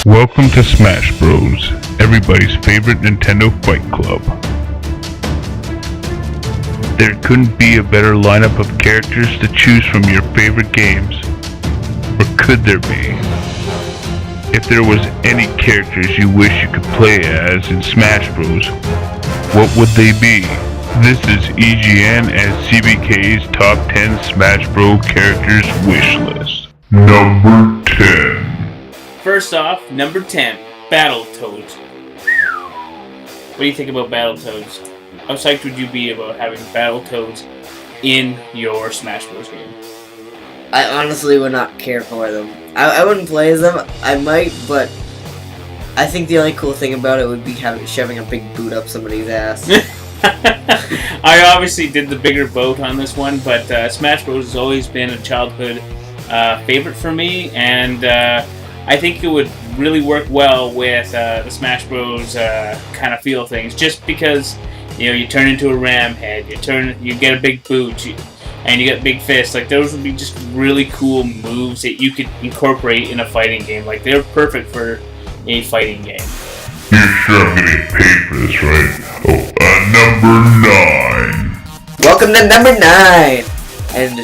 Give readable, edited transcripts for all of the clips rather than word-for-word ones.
Welcome to Smash Bros, everybody's favorite Nintendo Fight Club. There couldn't be a better lineup of characters to choose from your favorite games. Or could there be? If there was any characters you wish you could play as in Smash Bros, what would they be? This is EGN and CBK's Top 10 Smash Bros characters wish list. Number 10. First off, number 10, Battletoads. What do you think about Battletoads? How psyched would you be about having Battletoads in your Smash Bros. Game? I honestly would not care for them. I wouldn't play as them. I might, but I think the only cool thing about it would be shoving a big boot up somebody's ass. I obviously did the bigger boat on this one, but Smash Bros. Has always been a childhood favorite for me, and I think it would really work well with the Smash Bros. Kind of feel things, just because you turn into a ram head, you get a big boot, and you get big fists. Like, those would be just really cool moves that you could incorporate in a fighting game. Like, they're perfect for a fighting game. You're sure I'm getting paid for this, right? Number 9. Welcome to number 9, and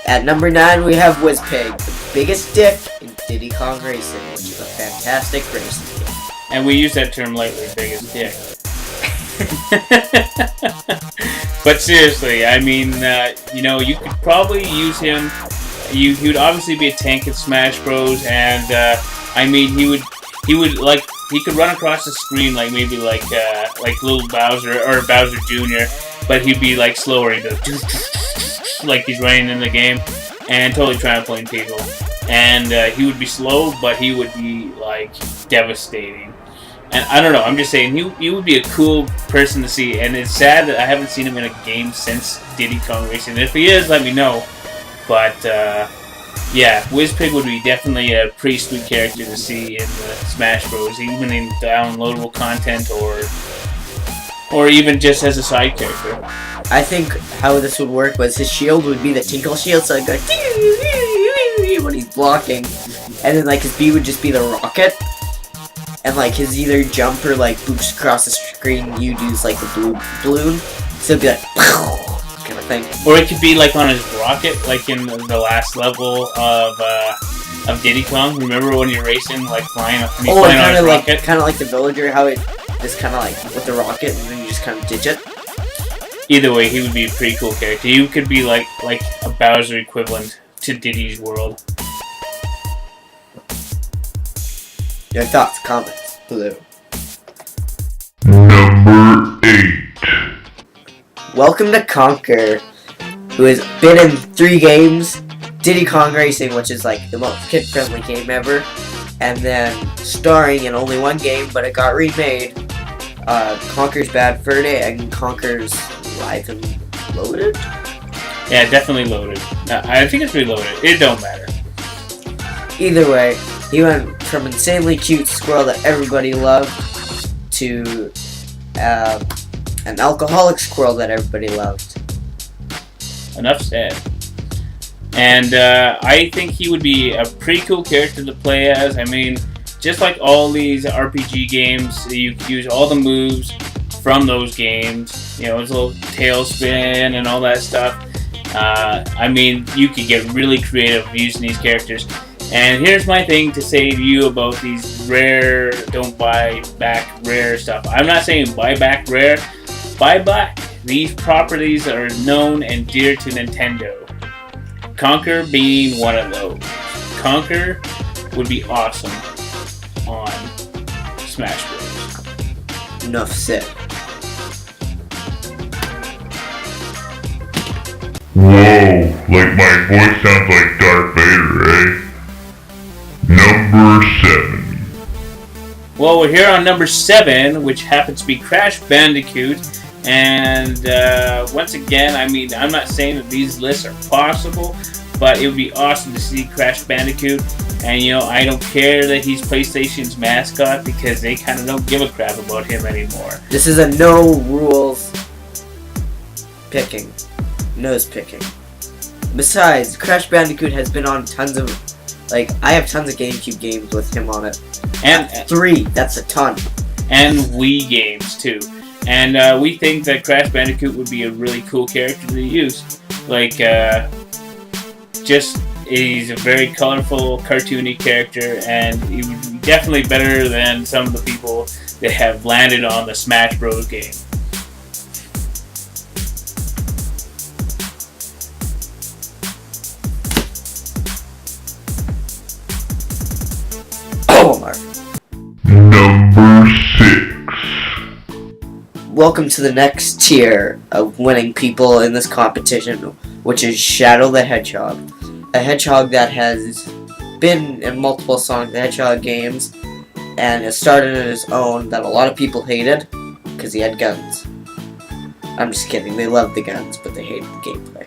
at number 9 we have Wizzpig, the biggest dick in Diddy Kong Racing, which is a fantastic racing game. And we use that term lightly, biggest dick. But seriously, I mean, you could probably use him. He would obviously be a tank in Smash Bros. And I mean, he could run across the screen like maybe like little Bowser or Bowser Jr. But he'd be like slower. He'd go like he's running in the game and totally trampling people. And he would be slow, but he would be like devastating. And I don't know, I'm just saying, he would be a cool person to see, and it's sad that I haven't seen him in a game since Diddy Kong Racing. If he is, let me know. But, yeah, Wizzpig would be definitely a pretty sweet character to see in the Smash Bros, even in downloadable content, or even just as a side character. I think how this would work was his shield would be the Tinkle Shield, so it'd go when he's blocking, and then, like, his B would just be the rocket. And like his either jump or like boost across the screen, you'd use like the balloon, so it'd be like kind of thing. Or it could be like on his rocket, like in the last level of Diddy Kong. Remember when you're racing, like flying on his rocket? Kind of like the villager, how it just kind of like with the rocket, and then you just kind of ditch it. Either way, he would be a pretty cool character. He could be like a Bowser equivalent to Diddy's world. Your thoughts, comments, below. Number 8. Welcome to Conker, who has been in 3 games. Diddy Kong Racing, which is like the most kid-friendly game ever. And then starring in only 1 game, but it got remade. Conker's Bad Fur Day and Conker's Live and Loaded? Yeah, definitely loaded. I think it's reloaded. It don't matter. Either way, he went from insanely cute squirrel that everybody loved to an alcoholic squirrel that everybody loved. Enough said. And I think he would be a pretty cool character to play as. I mean, just like all these RPG games, you use all the moves from those games. His little tail spin and all that stuff. I mean, you could get really creative using these characters. And here's my thing to say to you about these rare, don't buy back rare stuff. I'm not saying buy back rare. Buy back these properties that are known and dear to Nintendo. Conker being one of those. Conker would be awesome on Smash Bros. Enough said. Whoa, like my voice sounds like Darth Vader, eh? Number 7. Well, we're here on number 7, which happens to be Crash Bandicoot. And once again, I mean, I'm not saying that these lists are possible, but it would be awesome to see Crash Bandicoot. And, I don't care that he's PlayStation's mascot, because they kind of don't give a crap about him anymore. This is a no rules picking. Nose picking. Besides, Crash Bandicoot has been on tons of... Like, I have tons of GameCube games with him on it. And 3, that's a ton. And Wii games, too. And we think that Crash Bandicoot would be a really cool character to use. Like, he's a very colorful, cartoony character, and he would be definitely better than some of the people that have landed on the Smash Bros. Game. Oh, Mark. Number 6. Welcome to the next tier of winning people in this competition, which is Shadow the Hedgehog. A hedgehog that has been in multiple Sonic the Hedgehog games and has started on his own that a lot of people hated because he had guns. I'm just kidding, they loved the guns, but they hated the gameplay.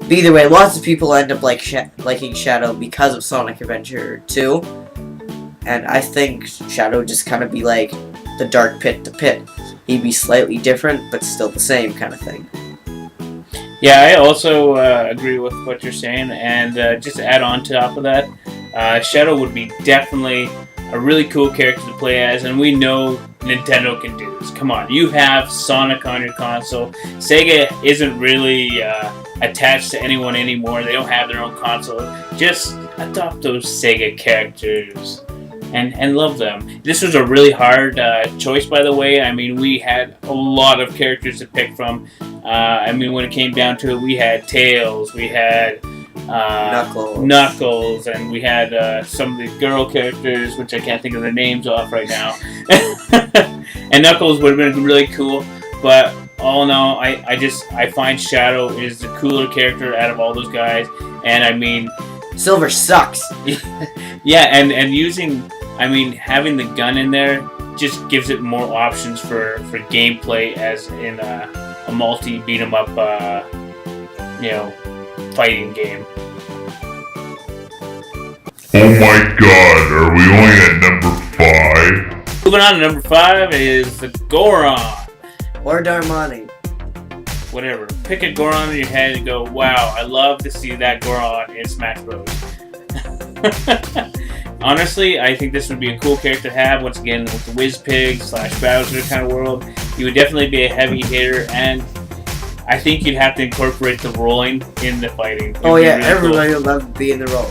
But either way, lots of people end up liking Shadow because of Sonic Adventure 2, and I think Shadow would just kind of be like the Dark Pit to Pit. He'd be slightly different, but still the same kind of thing. Yeah, I also agree with what you're saying, and just to add on top of that, Shadow would be definitely a really cool character to play as, and we know Nintendo can do this. Come on, you have Sonic on your console. Sega isn't really attached to anyone anymore. They don't have their own console. Just adopt those Sega characters and love them. This was a really hard choice, by the way. I mean, we had a lot of characters to pick from. I mean, when it came down to it, we had Tails, we had Knuckles, and we had some of the girl characters, which I can't think of their names off right now. And Knuckles would have been really cool, but all in all, I find Shadow is the cooler character out of all those guys. And I mean, Silver sucks. Yeah, and having the gun in there just gives it more options for gameplay, as in a multi beat 'em up, fighting game. Oh my god, are we only at number 5? Moving on to number 5 is the Goron. Or Darmani. Whatever. Pick a Goron in your head and go, wow, I love to see that Goron in Smash Bros. Honestly, I think this would be a cool character to have. Once again, with the Wizzpig / Bowser kind of world, he would definitely be a heavy hitter, and I think you'd have to incorporate the rolling in the fighting. Oh yeah, really everybody would love to be in the role,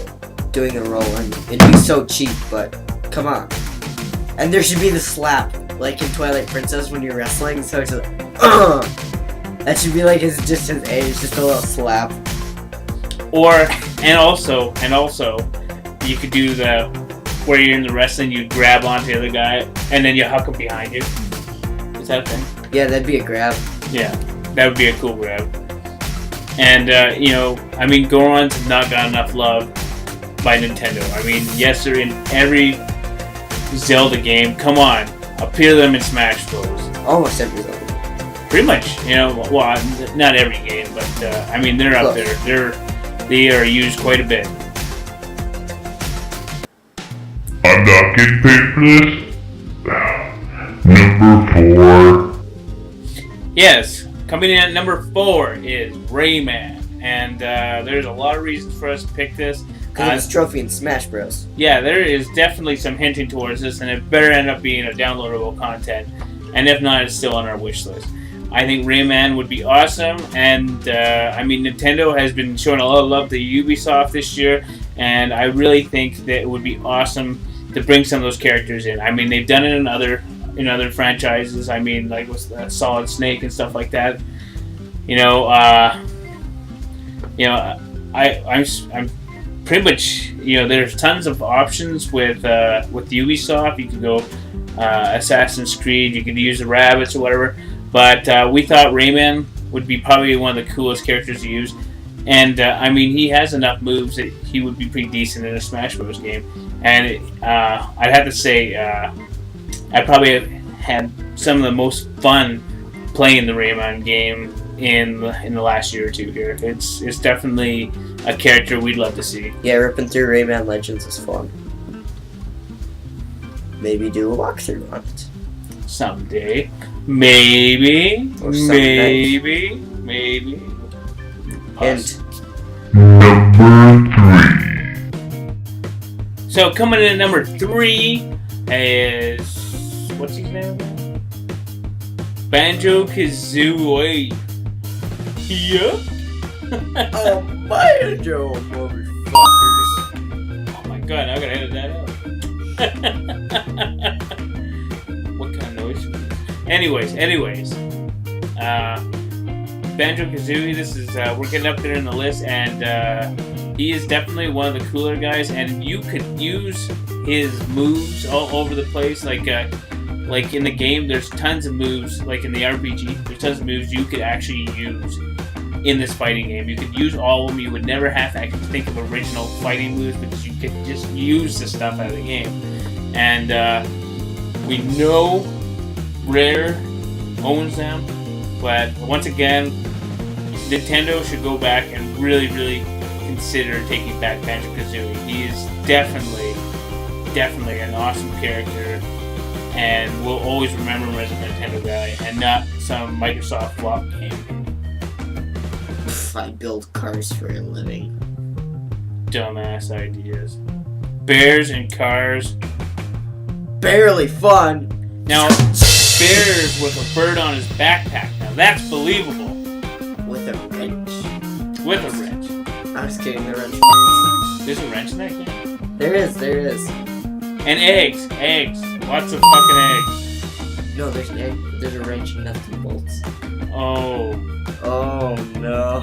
doing the roll, and it'd be so cheap, but come on. And there should be the slap, like in Twilight Princess when you're wrestling, so it's like, that should be like just his age, just a little slap. And also, you could do where you're in the wrestling, you grab onto the other guy, and then you huck him behind you. Is that a thing? Yeah, that'd be a grab. Yeah, that would be a cool grab. And, Gorons have not got enough love by Nintendo. I mean, yes, they're in every Zelda game. Come on, appear them in Smash Bros. Almost every Zelda. Pretty much, well, not every game, but, they're up there. They are used quite a bit. I'm not getting paid for this. Number 4. Yes, coming in at number 4 is Rayman, and there's a lot of reasons for us to pick this. Because of his trophy in Smash Bros. Yeah, there is definitely some hinting towards this, and it better end up being a downloadable content. And if not, it's still on our wish list. I think Rayman would be awesome, and Nintendo has been showing a lot of love to Ubisoft this year, and I really think that it would be awesome to bring some of those characters in. I mean, they've done it in other franchises. I mean, like with Solid Snake and stuff like that. I'm pretty much, there's tons of options with Ubisoft. You could go Assassin's Creed. You could use the rabbits or whatever. But we thought Rayman would be probably one of the coolest characters to use. And, he has enough moves that he would be pretty decent in a Smash Bros. Game. And I'd have to say I probably have had some of the most fun playing the Rayman game in the last year or two here. It's definitely a character we'd love to see. Yeah, ripping through Rayman Legends is fun. Maybe do a walkthrough on it. Someday. Maybe. Or someday. Maybe. Hint. Number 3. So coming in at number 3 is what's his name again? Banjo Kazooie. Yeah. Oh, Banjo, motherfuckers. Oh my god, I gotta edit that out. What kind of noise? Anyways. Banjo Kazooie, this is, we're getting up there in the list, and he is definitely one of the cooler guys, and you could use his moves all over the place, like in the game, there's tons of moves, like in the RPG, there's tons of moves you could actually use in this fighting game. You could use all of them. You would never have to actually think of original fighting moves because you could just use the stuff out of the game. And we know Rare owns them, but once again, Nintendo should go back and really consider taking back Banjo Kazooie. He is definitely an awesome character, and we'll always remember him as a Nintendo guy and not some Microsoft flop game. I build cars for a living. Dumbass ideas. Bears and cars. Barely fun. Now, bears with a bird on his backpack. Now that's believable. With a wrench. With a wrench. I was kidding, the wrench works. There's a wrench in that game? There is. And eggs. Lots of fucking eggs. No, there's an egg. There's a wrench and nuts and bolts. Oh. Oh no.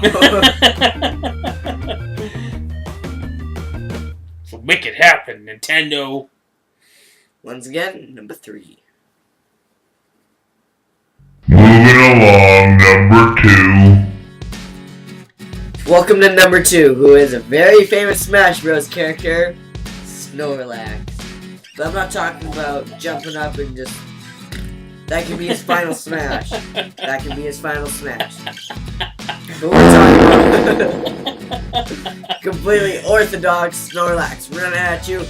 So make it happen, Nintendo. Once again, number 3. Moving along, number 2. Welcome to number 2, who is a very famous Smash Bros. Character, Snorlax. But I'm not talking about jumping up and just... That can be his final smash. But we're talking about completely orthodox Snorlax running at you,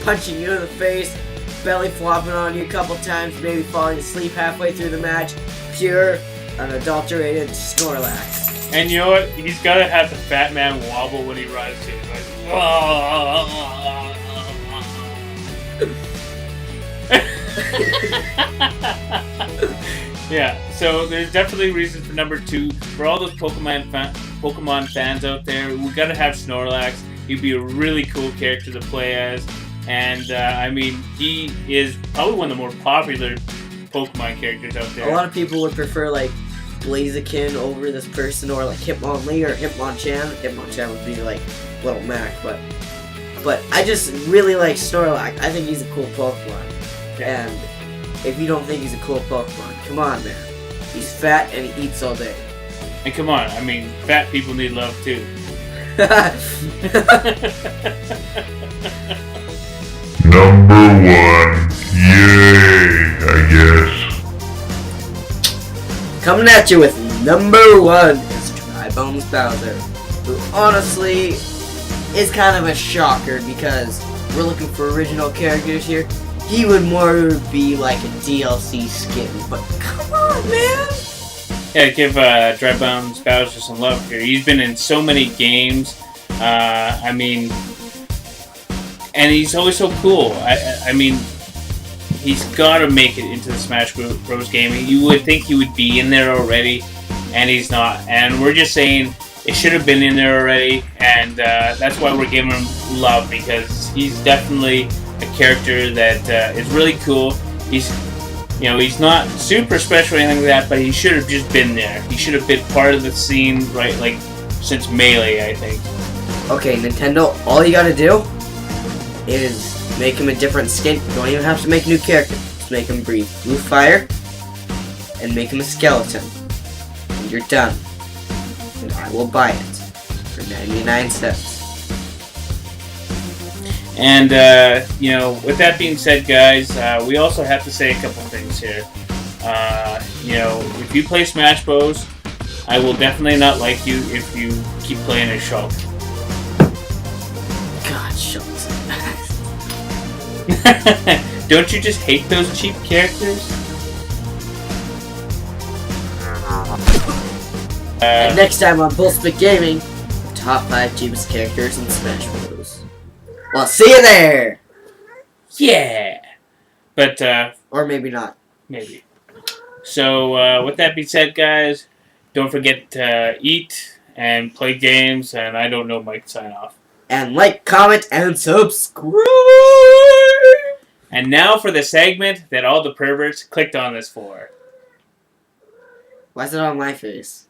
punching you in the face, belly flopping on you a couple times, maybe falling asleep halfway through the match. Pure, unadulterated Snorlax. And you know what? He's gotta have the fat man wobble when he rides to it. Yeah, so there's definitely reasons for number 2. For all those Pokemon fans out there, we gotta have Snorlax. He'd be a really cool character to play as. And, I mean, he is probably one of the more popular Pokemon characters out there. A lot of people would prefer, like, Blaziken over this person, or, like, Hitmonlee or Hitmonchan. Hitmonchan would be, like, Little Mac, but I just really like Snorlax. I think he's a cool Pokemon. Yeah. And if you don't think he's a cool Pokemon, come on, man. He's fat and he eats all day. And come on, I mean, fat people need love too. Number 1. Yay, I guess. Coming at you with number 1 is Drybone's Bowser, who honestly is kind of a shocker because we're looking for original characters here. He would more be like a DLC skin, but come on, man! Yeah, give Drybone's Bowser some love here. He's been in so many games. I mean, and he's always so cool. I mean, he's got to make it into the Smash Bros. Game. You would think he would be in there already, and he's not. And we're just saying it should have been in there already, and that's why we're giving him love, because he's definitely a character that is really cool. He's not super special or anything like that, but he should have just been there. He should have been part of the scene, right? Like since Melee, I think. Okay, Nintendo, all you gotta do is make him a different skin. You don't even have to make a new character. Just make him breathe blue fire and make him a skeleton. And you're done. And I will buy it for 99 cents. And, with that being said, guys, we also have to say a couple things here. If you play Smash Bros., I will definitely not like you if you keep playing as Shulk. God, Shulk's Don't you just hate those cheap characters? And next time on Bullspit Gaming, top 5 cheapest characters in Smash Bros. Well, see you there! Yeah! But, Or maybe not. maybe. So, with that being said, guys, don't forget to eat and play games, and I don't know Mike sign off. And like, comment, and subscribe! And now for the segment that all the perverts clicked on this for. Why is it on my face?